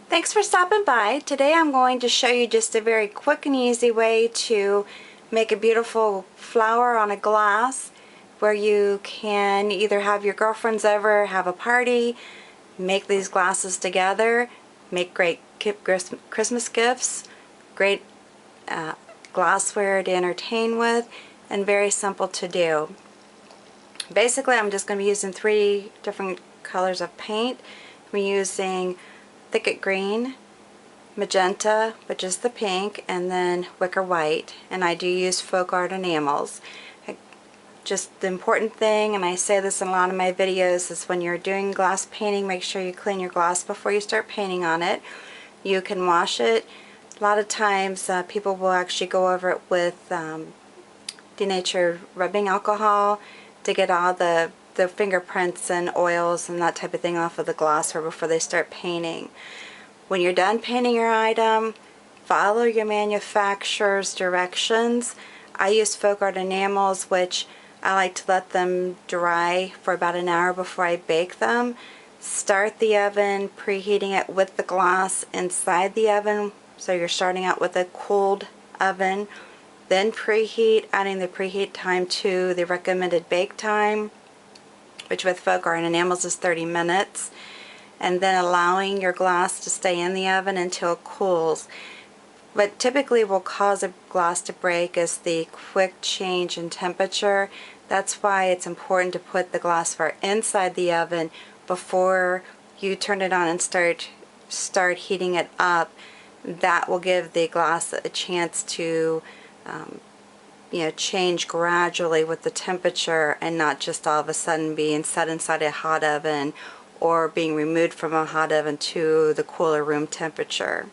Thanks for stopping by. Today I'm going to show you just a very quick and easy way to make a beautiful flower on a glass where you can either have your girlfriends over, have a party, make these glasses together, make great Christmas gifts, great glassware to entertain with, and very simple to do. Basically, I'm just going to be using 3 different colors of paint. I'm using Thicket Green, Magenta, which is the pink, and then Wicker White, and I do use folk art enamels. Just the important thing, and I say this in a lot of my videos, is when you're doing glass painting, make sure you clean your glass before you start painting on it. You can wash it. A lot of times people will actually go over it with denatured rubbing alcohol to get all the fingerprints and oils and that type of thing off of the glass before they start painting. When you're done painting your item, follow your manufacturer's directions. I use folk art enamels, which I like to let them dry for about an hour before I bake them. Start the oven, preheating it with the glass inside the oven, so you're starting out with a cooled oven. Then preheat, adding the preheat time to the recommended bake time, which with folk art enamels is 30 minutes, and then allowing your glass to stay in the oven until it cools. What typically will cause a glass to break is the quick change in temperature. That's why it's important to put the glassware inside the oven before you turn it on and start heating it up. That will give the glass a chance to change gradually with the temperature, and not just all of a sudden being set inside a hot oven or being removed from a hot oven to the cooler room temperature.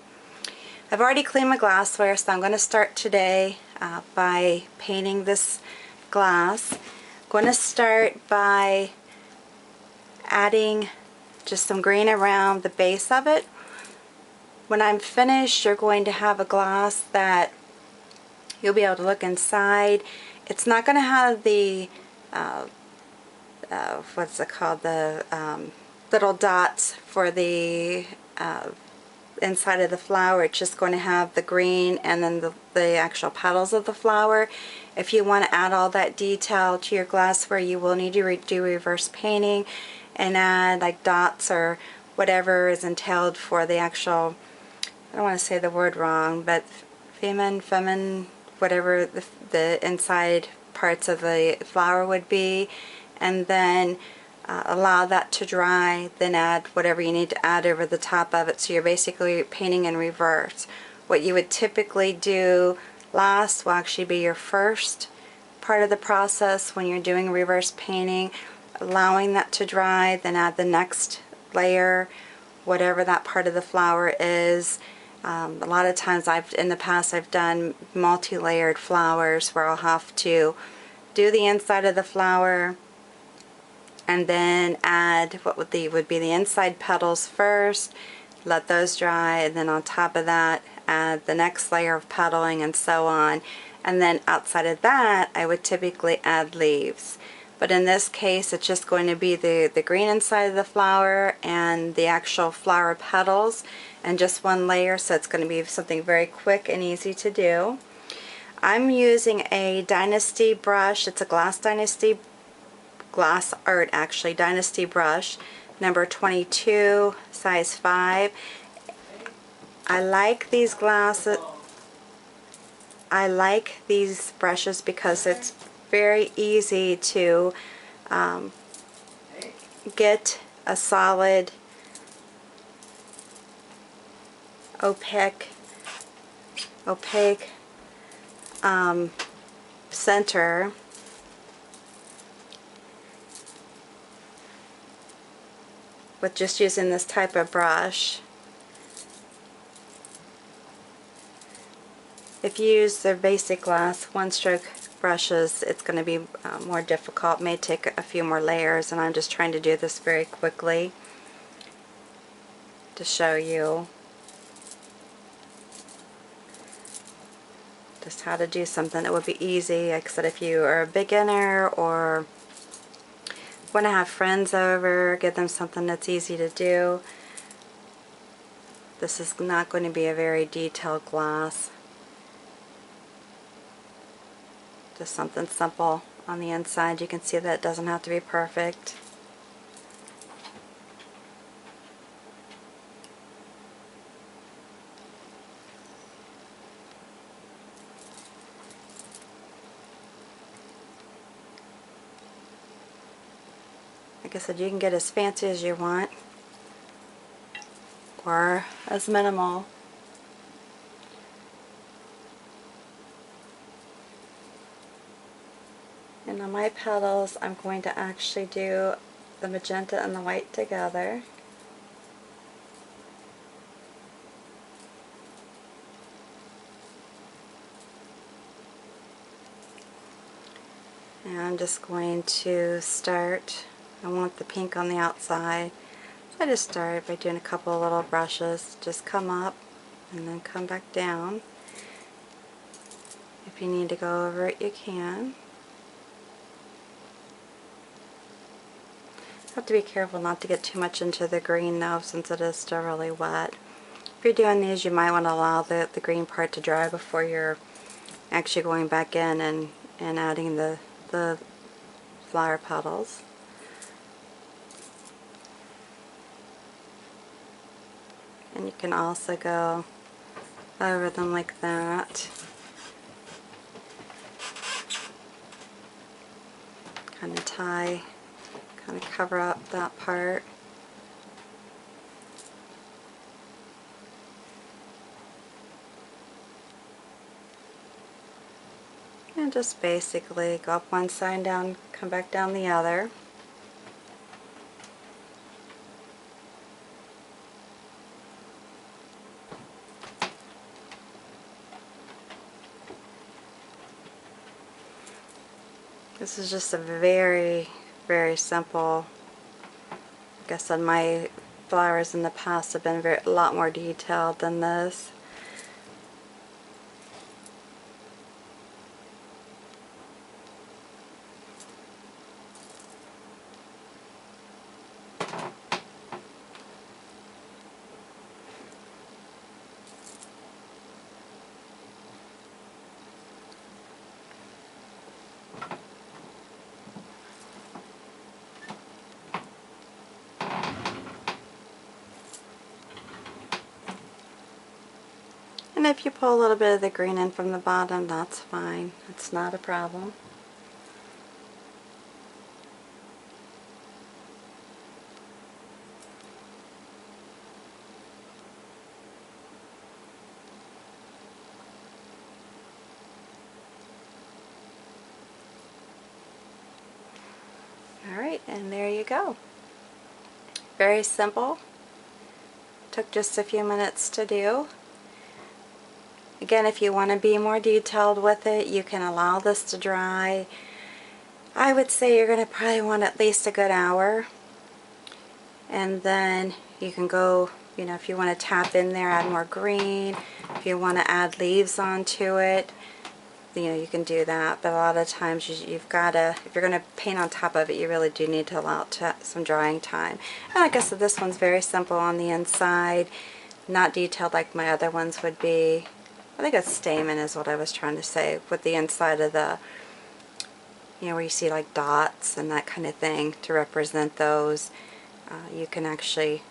I've already cleaned my glassware, so I'm going to start today by painting this glass. I'm going to start by adding just some green around the base of it. When I'm finished, you're going to have a glass that you'll be able to look inside. It's not going to have the what's it called, the little dots for the inside of the flower. It's just going to have the green and then the actual petals of the flower. If you want to add all that detail to your glassware, you will need to do reverse painting and add like dots or whatever is entailed for the actual, I don't want to say the word wrong, but feminine, whatever the inside parts of the flower would be, and then allow that to dry, then add whatever you need to add over the top of it. So you're basically painting in reverse. What you would typically do last will actually be your first part of the process when you're doing reverse painting, allowing that to dry, then add the next layer, whatever that part of the flower is. A lot of times in the past I've done multi-layered flowers where I'll have to do the inside of the flower and then add what would be the inside petals first, let those dry, and then on top of that add the next layer of petaling, and so on. And then outside of that I would typically add leaves. But in this case it's just going to be the green inside of the flower and the actual flower petals and just one layer, so it's going to be something very quick and easy to do. I'm using a Dynasty brush. It's a glass art actually, Dynasty brush, number 22, size 5. I like these brushes because it's very easy to get a solid opaque center with just using this type of brush. If you use the basic glass one-stroke brushes, it's going to be more difficult. It may take a few more layers, and I'm just trying to do this very quickly to show you just how to do something that would be easy. Like I said, if you are a beginner or want to have friends over, give them something that's easy to do. This is not going to be a very detailed glass. Just something simple on the inside. You can see that it doesn't have to be perfect. Like I said, you can get as fancy as you want or as minimal. And on my petals, I'm going to actually do the magenta and the white together. And I'm just going to start, I want the pink on the outside. So I just started by doing a couple of little brushes. Just come up and then come back down. If you need to go over it, you can. Have to be careful not to get too much into the green though, since it is still really wet. If you're doing these, you might want to allow the green part to dry before you're actually going back in and adding the flower petals. And you can also go over them like that. Kind of tie, kind of cover up that part. And just basically go up one side, down, come back down the other. This is just a very, very simple. I guess on my flowers in the past have been a lot more detailed than this. And if you pull a little bit of the green in from the bottom, that's fine. It's not a problem. Alright, and there you go. Very simple. Took just a few minutes to do. Again, if you want to be more detailed with it, you can allow this to dry. I would say you're going to probably want at least a good hour. And then you can go, you know, if you want to tap in there, add more green. If you want to add leaves onto it, you know, you can do that. But a lot of times you've got to, if you're going to paint on top of it, you really do need to allow it to some drying time. And like I said, this one's very simple on the inside, not detailed like my other ones would be. I think a stamen is what I was trying to say, with the inside of the, you know, where you see like dots and that kind of thing to represent those. You can actually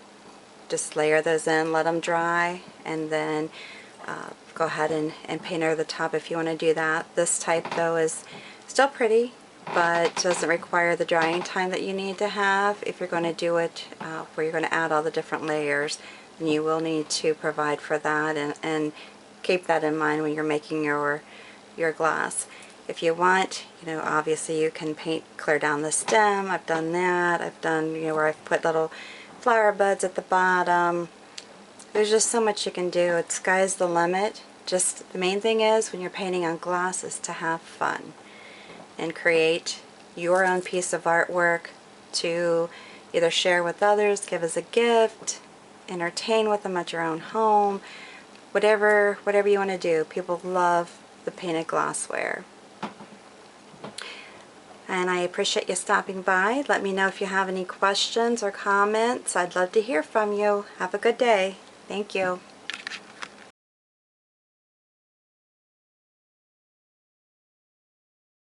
just layer those in, let them dry, and then go ahead and paint over the top if you want to do that. This type though is still pretty, but doesn't require the drying time that you need to have. If you're going to do it where you're going to add all the different layers, then you will need to provide for that, and keep that in mind when you're making your glass. If you want, you know, obviously you can clear down the stem. I've done that. I've done, you know, where I've put little flower buds at the bottom. There's just so much you can do. It's sky's the limit. Just the main thing is when you're painting on glass is to have fun and create your own piece of artwork to either share with others, give as a gift, entertain with them at your own home. Whatever you want to do. People love the painted glassware. And I appreciate you stopping by. Let me know if you have any questions or comments. I'd love to hear from you. Have a good day. Thank you.